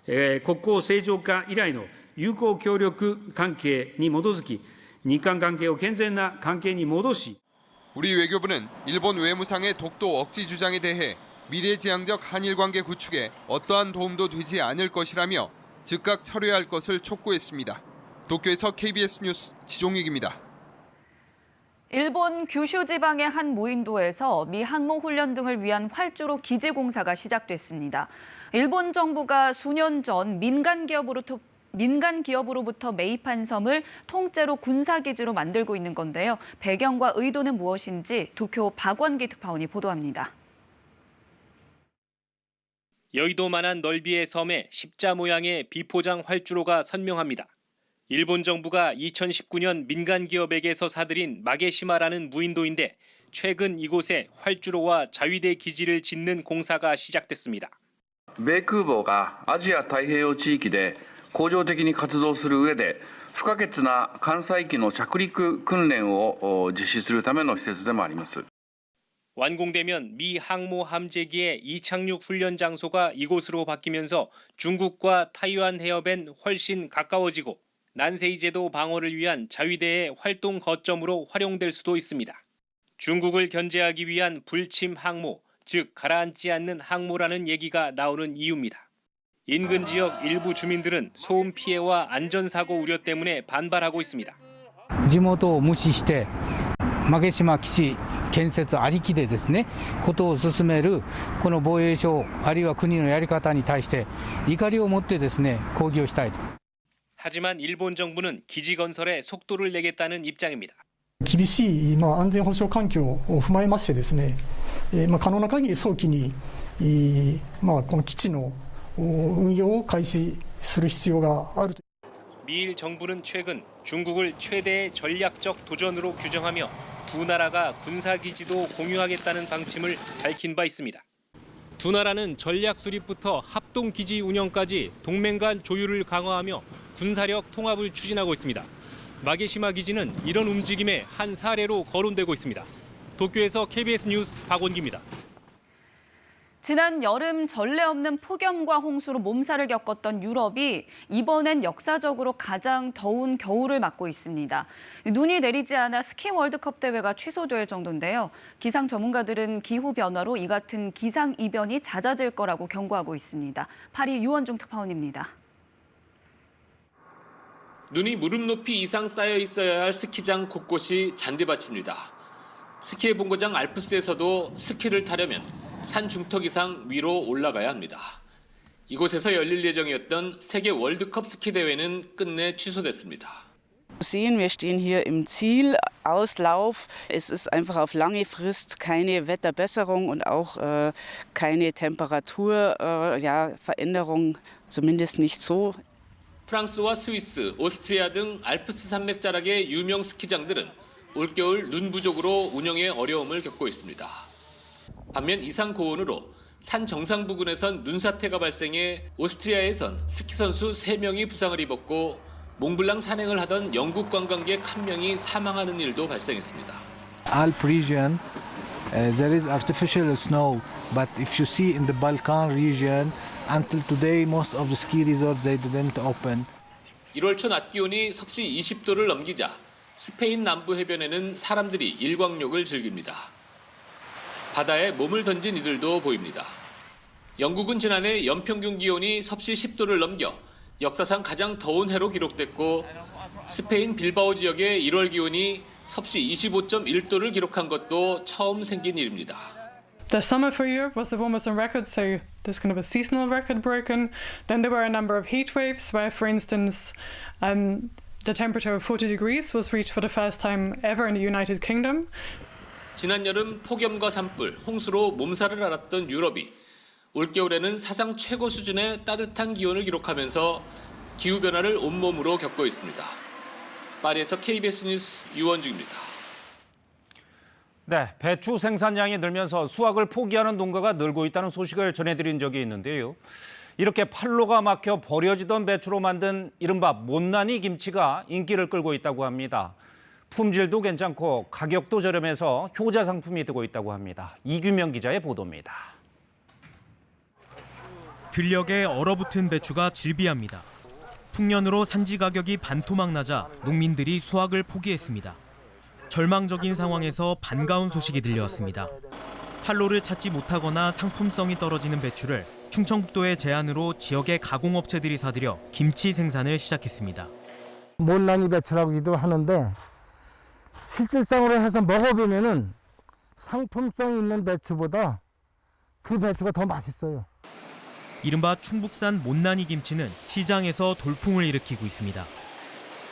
国交正常化以来の友好協力関係に基づき、日韓関係を健全な関係に戻し、 우리 외교부는 일본 외무상의 독도 억지 주장에 대해 미래지향적 한일 관계 구축에 어떠한 도움도 되지 않을 것이라며 즉각 철회할 것을 촉구했습니다. 도쿄에서 KBS 뉴스 지종익입니다. 일본 규슈 지방의 한 무인도에서 미 항모 훈련 등을 위한 활주로 기지 공사가 시작됐습니다. 일본 정부가 수년 전 민간 기업으로부터 매입한 섬을 통째로 군사기지로 만들고 있는 건데요. 배경과 의도는 무엇인지 도쿄 박원기 특파원이 보도합니다. 여의도만한 넓이의 섬에 십자 모양의 비포장 활주로가 선명합니다. 일본 정부가 2019년 민간 기업에게서 사들인 마게시마라는 무인도인데 최근 이곳에 활주로와 자위대 기지를 짓는 공사가 시작됐습니다. 米空母がアジア太平洋地域で恒常的に活動する上で不可欠な艦載機の着陸訓練を実施するための施設でもあります。 완공되면 미 항모 함재기의 이착륙 훈련 장소가 이곳으로 바뀌면서 중국과 타이완 해협엔 훨씬 가까워지고 난세이제도 방어를 위한 자위대의 활동 거점으로 활용될 수도 있습니다. 중국을 견제하기 위한 불침 항모, 즉 가라앉지 않는 항모라는 얘기가 나오는 이유입니다. 인근 지역 일부 주민들은 소음 피해와 안전사고 우려 때문에 반발하고 있습니다. 地元を無視して馬毛島基地建設ありきでですねことを進めるこの防衛省あるいは国のやり方に対して怒りを持ってですね抗議をしたいと。 하지만 일본 정부는 기지 건설에 속도를 내겠다는 입장입니다. 厳しい安全保障環境を踏まえましてですね、可能な限り早期にこの基地の運用を開始する必要があると。 미일 정부는 최근 중국을 최대의 전략적 도전으로 규정하며 두 나라가 군사기지도 공유하겠다는 방침을 밝힌 바 있습니다. 두 나라는 전략 수립부터 합동기지 운영까지 동맹 간 조율을 강화하며 군사력 통합을 추진하고 있습니다. 마게시마 기지는 이런 움직임의 한 사례로 거론되고 있습니다. 도쿄에서 KBS 뉴스 박원기입니다. 지난 여름 전례 없는 폭염과 홍수로 몸살을 겪었던 유럽이 이번엔 역사적으로 가장 더운 겨울을 맞고 있습니다. 눈이 내리지 않아 스키 월드컵 대회가 취소될 정도인데요. 기상 전문가들은 기후 변화로 이 같은 기상 이변이 잦아질 거라고 경고하고 있습니다. 파리 유원중 특파원입니다. 눈이 무릎 높이 이상 쌓여 있어야 할 스키장 곳곳이 잔디밭입니다. 스키의 본고장 알프스에서도 스키를 타려면 산 중턱 이상 위로 올라가야 합니다. 이곳에서 열릴 예정이었던 세계 월드컵 스키 대회는 끝내 취소됐습니다. Sehen, wir stehen hier im Zielauslauf. Es ist einfach auf lange Frist keine Wetterbesserung und auch keine Temperaturveränderung, zumindest nicht so. 프랑스와 스위스, 오스트리아 등 알프스 산맥 자락의 유명 스키장들은 올겨울 눈 부족으로 운영에 어려움을 겪고 있습니다. 반면 이상 고온으로 산 정상 부근에선 눈사태가 발생해 오스트리아에선 스키 선수 3명이 부상을 입었고 몽블랑 산행을 하던 영국 관광객 1명이 사망하는 일도 발생했습니다. Alp region, there is artificial snow, but if you see in the Balkan region, until today most of the ski resorts they didn't open. 1월 초 낮 기온이 섭씨 20도를 넘기자 스페인 남부 해변에는 사람들이 일광욕을 즐깁니다. 바다에 몸을 던진 이들도 보입니다. 영국은 지난해 연평균 기온이 섭씨 10도를 넘겨 역사상 가장 더운 해로 기록됐고 스페인 빌바오 지역의 1월 기온이 섭씨 25.1도를 기록한 것도 처음 생긴 일입니다. The summer for Europe was the warmest on record, so there's kind of a seasonal record broken. Then there were a number of heat waves where, for instance, the temperature of 40 degrees was reached for the first time ever in the United Kingdom. 지난 여름 폭염과 산불, 홍수로 몸살을 앓았던 유럽이 올겨울에는 사상 최고 수준의 따뜻한 기온을 기록하면서 기후변화를 온몸으로 겪고 있습니다. 파리에서 KBS 뉴스 유원중입니다. 네, 배추 생산량이 늘면서 수확을 포기하는 농가가 늘고 있다는 소식을 전해드린 적이 있는데요. 이렇게 판로가 막혀 버려지던 배추로 만든 이른바 못난이 김치가 인기를 끌고 있다고 합니다. 품질도 괜찮고 가격도 저렴해서 효자 상품이 되고 있다고 합니다. 이규명 기자의 보도입니다. 들녘에 얼어붙은 배추가 질비합니다. 풍년으로 산지 가격이 반토막 나자 농민들이 수확을 포기했습니다. 절망적인 상황에서 반가운 소식이 들려왔습니다. 판로를 찾지 못하거나 상품성이 떨어지는 배추를 충청북도의 제안으로 지역의 가공업체들이 사들여 김치 생산을 시작했습니다. 못난이 배추라고도 하는데 실질적으로 해서 먹어보면은 상품성 있는 배추보다 그 배추가 더 맛있어요. 이른바 충북산 못난이 김치는 시장에서 돌풍을 일으키고 있습니다.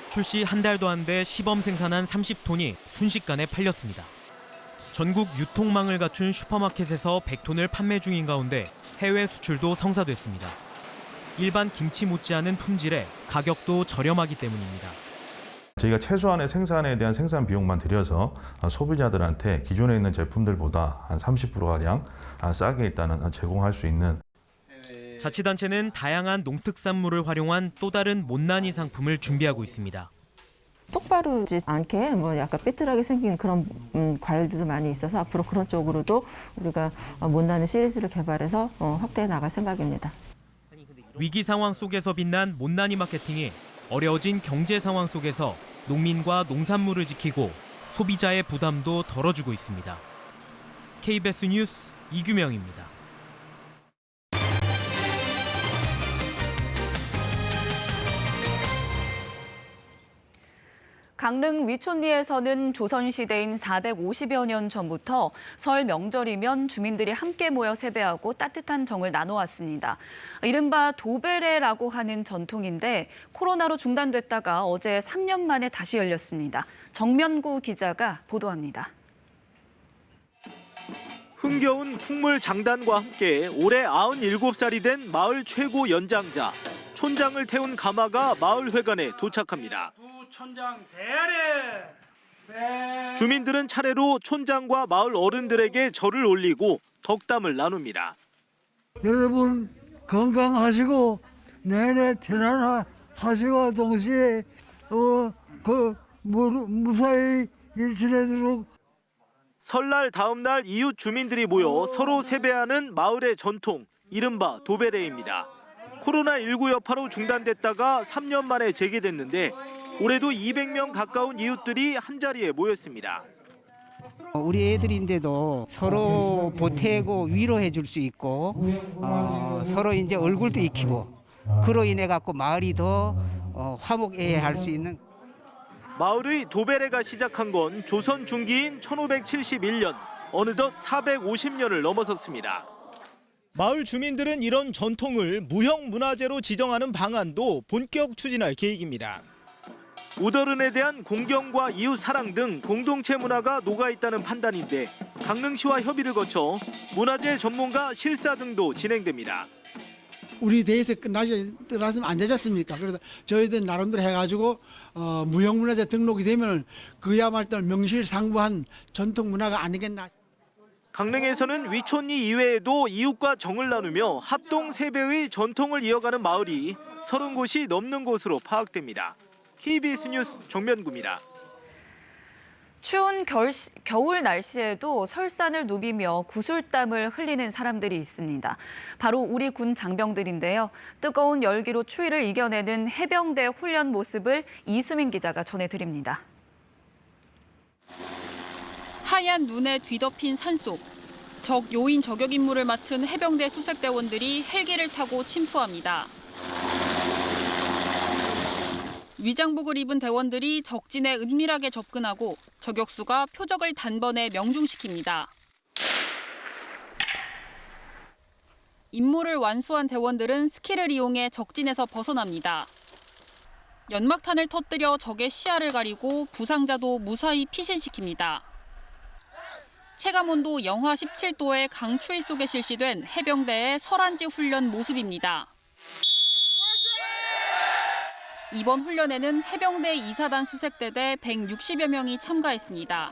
출시 한 달도 안 돼 시범 생산한 30톤이 순식간에 팔렸습니다. 전국 유통망을 갖춘 슈퍼마켓에서 100톤을 판매 중인 가운데 해외 수출도 성사됐습니다. 일반 김치 못지않은 품질에 가격도 저렴하기 때문입니다. 저희가 최소한의 생산에 대한 생산 비용만 들여서 소비자들한테 기존에 있는 제품들보다 한 30%가량 싸게 일단은 제공할 수 있는. 자치단체는 다양한 농특산물을 활용한 또 다른 못난이 상품을 준비하고 있습니다. 똑바르지 않게 약간 삐뚤하게 생긴 그런 과일들도 많이 있어서 앞으로 그런 쪽으로도 우리가 못난이 시리즈를 개발해서 확대해 나갈 생각입니다. 위기 상황 속에서 빛난 못난이 마케팅이 어려워진 경제 상황 속에서 농민과 농산물을 지키고 소비자의 부담도 덜어주고 있습니다. KBS 뉴스 이규명입니다. 강릉 위촌리에서는 조선시대인 450여 년 전부터 설 명절이면 주민들이 함께 모여 세배하고 따뜻한 정을 나눠왔습니다. 이른바 도배례라고 하는 전통인데 코로나로 중단됐다가 어제 3년 만에 다시 열렸습니다. 정면구 기자가 보도합니다. 흥겨운 풍물 장단과 함께 올해 97살이 된 마을 최고 연장자, 촌장을 태운 가마가 마을 회관에 도착합니다. 촌장 대하래. 주민들은 차례로 촌장과 마을 어른들에게 절을 올리고 덕담을 나눕니다. 여러분 건강하시고 내내 편안하시고 동시에 무사히 지내도록. 설날 다음 날 이웃 주민들이 모여 서로 세배하는 마을의 전통, 이른바 도배례입니다. 코로나19 여파로 중단됐다가 3년 만에 재개됐는데 올해도 200명 가까운 이웃들이 한자리에 모였습니다. 우리 애들인데도 서로 보태고 위로해 줄 수 있고 서로 이제 얼굴도 익히고 그로 인해 갖고 마을이 더 화목해야 할 수 있는. 마을의 도배례가 시작한 건 조선 중기인 1571년, 어느덧 450년을 넘어섰습니다. 마을 주민들은 이런 전통을 무형문화재로 지정하는 방안도 본격 추진할 계획입니다. 우더른에 대한 공경과 이웃 사랑 등 공동체 문화가 녹아있다는 판단인데 강릉시와 협의를 거쳐 문화재 전문가 실사 등도 진행됩니다. 우리 대에서 끝났으면 안 되지 않습니까? 그래서 저희들 나름대로 해가지고 무형문화재 등록이 되면 그야말로 명실상부한 전통 문화가 아니겠나. 강릉에서는 위촌리 이외에도 이웃과 정을 나누며 합동 세배의 전통을 이어가는 마을이 30곳이 넘는 곳으로 파악됩니다. KBS 뉴스 정면구입니다. 추운 겨울 날씨에도 설산을 누비며 구슬땀을 흘리는 사람들이 있습니다. 바로 우리 군 장병들인데요. 뜨거운 열기로 추위를 이겨내는 해병대 훈련 모습을 이수민 기자가 전해드립니다. 하얀 눈에 뒤덮인 산속. 적 요인 저격 임무를 맡은 해병대 수색대원들이 헬기를 타고 침투합니다. 위장복을 입은 대원들이 적진에 은밀하게 접근하고 저격수가 표적을 단번에 명중시킵니다. 임무를 완수한 대원들은 스킬을 이용해 적진에서 벗어납니다. 연막탄을 터뜨려 적의 시야를 가리고 부상자도 무사히 피신시킵니다. 체감온도 영하 17도의 강추위 속에 실시된 해병대의 설안지 훈련 모습입니다. 이번 훈련에는 해병대 2사단 수색대대 160여 명이 참가했습니다.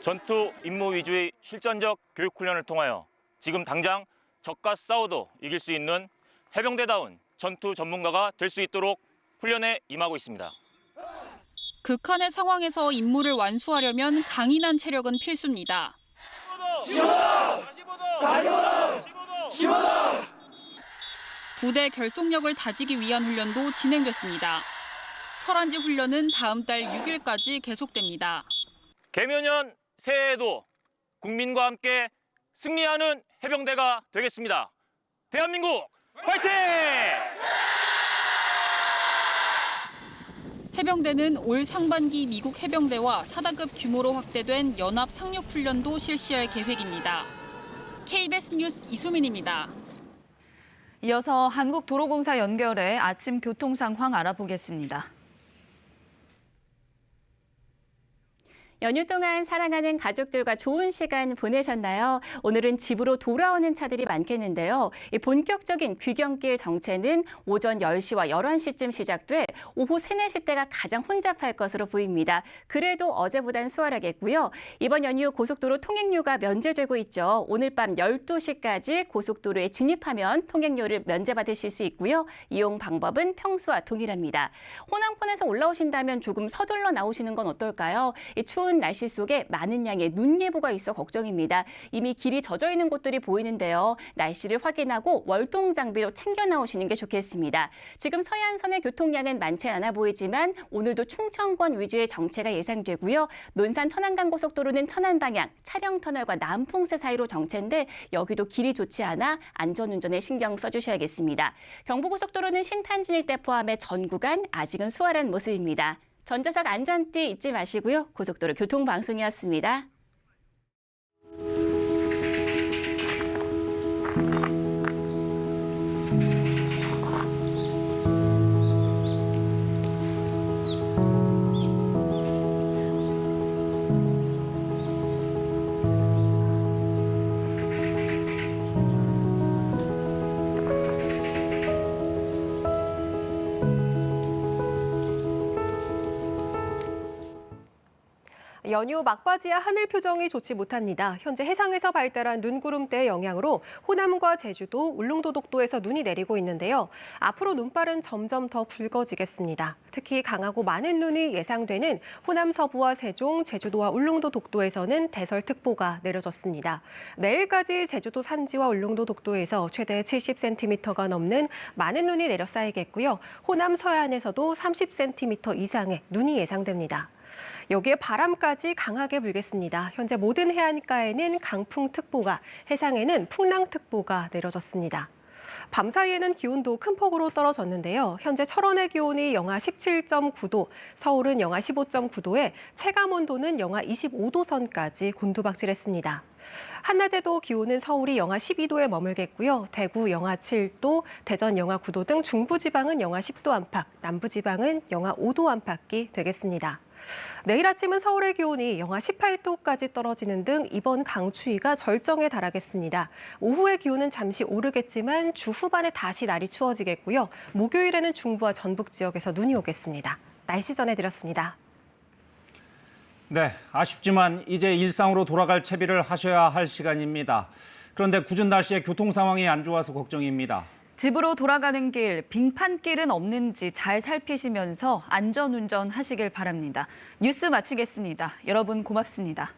전투 임무 위주의 실전적 교육 훈련을 통하여 지금 당장 적과 싸워도 이길 수 있는 해병대다운 전투 전문가가 될 수 있도록 훈련에 임하고 있습니다. 극한의 상황에서 임무를 완수하려면 강인한 체력은 필수입니다. 15도! 45도! 15도! 부대 결속력을 다지기 위한 훈련도 진행됐습니다. 설안지 훈련은 다음 달 6일까지 계속됩니다. 개묘년 새해에도 국민과 함께 승리하는 해병대가 되겠습니다. 대한민국 화이팅! 해병대는 올 상반기 미국 해병대와 사단급 규모로 확대된 연합 상륙 훈련도 실시할 계획입니다. KBS 뉴스 이수민입니다. 이어서 한국도로공사 연결해 아침 교통 상황 알아보겠습니다. 연휴 동안 사랑하는 가족들과 좋은 시간 보내셨나요? 오늘은 집으로 돌아오는 차들이 많겠는데요. 이 본격적인 귀경길 정체는 오전 10시와 11시쯤 시작돼 오후 3, 4시 때가 가장 혼잡할 것으로 보입니다. 그래도 어제보단 수월하겠고요. 이번 연휴 고속도로 통행료가 면제되고 있죠. 오늘 밤 12시까지 고속도로에 진입하면 통행료를 면제받으실 수 있고요. 이용 방법은 평소와 동일합니다. 호남권에서 올라오신다면 조금 서둘러 나오시는 건 어떨까요? 이 추운 날씨 속에 많은 양의 눈 예보가 있어 걱정입니다. 이미 길이 젖어 있는 곳들이 보이는데요. 날씨를 확인하고 월동 장비로 챙겨 나오시는 게 좋겠습니다. 지금 서해안선의 교통량은 많지 않아 보이지만 오늘도 충청권 위주의 정체가 예상되고요. 논산 천안간 고속도로는 천안 방향 차량 터널과 남풍새 사이로 정체인데 여기도 길이 좋지 않아 안전운전에 신경 써주셔야겠습니다. 경부고속도로는 신탄진 일대 포함해 전 구간 아직은 수월한 모습입니다. 전자석 안전띠 잊지 마시고요. 고속도로 교통방송이었습니다. 연휴 막바지야 하늘 표정이 좋지 못합니다. 현재 해상에서 발달한 눈구름대의 영향으로 호남과 제주도, 울릉도 독도에서 눈이 내리고 있는데요. 앞으로 눈발은 점점 더 굵어지겠습니다. 특히 강하고 많은 눈이 예상되는 호남 서부와 세종, 제주도와 울릉도 독도에서는 대설특보가 내려졌습니다. 내일까지 제주도 산지와 울릉도 독도에서 최대 70cm가 넘는 많은 눈이 내려 쌓이겠고요. 호남 서해안에서도 30cm 이상의 눈이 예상됩니다. 여기에 바람까지 강하게 불겠습니다. 현재 모든 해안가에는 강풍특보가, 해상에는 풍랑특보가 내려졌습니다. 밤 사이에는 기온도 큰 폭으로 떨어졌는데요. 현재 철원의 기온이 영하 17.9도, 서울은 영하 15.9도에 체감온도는 영하 25도 선까지 곤두박질했습니다. 한낮에도 기온은 서울이 영하 12도에 머물겠고요. 대구 영하 7도, 대전 영하 9도 등 중부지방은 영하 10도 안팎, 남부지방은 영하 5도 안팎이 되겠습니다. 내일 아침은 서울의 기온이 영하 18도까지 떨어지는 등 이번 강추위가 절정에 달하겠습니다. 오후의 기온은 잠시 오르겠지만 주 후반에 다시 날이 추워지겠고요. 목요일에는 중부와 전북 지역에서 눈이 오겠습니다. 날씨 전해드렸습니다. 네, 아쉽지만 이제 일상으로 돌아갈 채비를 하셔야 할 시간입니다. 그런데 궂은 날씨에 교통 상황이 안 좋아서 걱정입니다. 집으로 돌아가는 길, 빙판길은 없는지 잘 살피시면서 안전운전 하시길 바랍니다. 뉴스 마치겠습니다. 여러분 고맙습니다.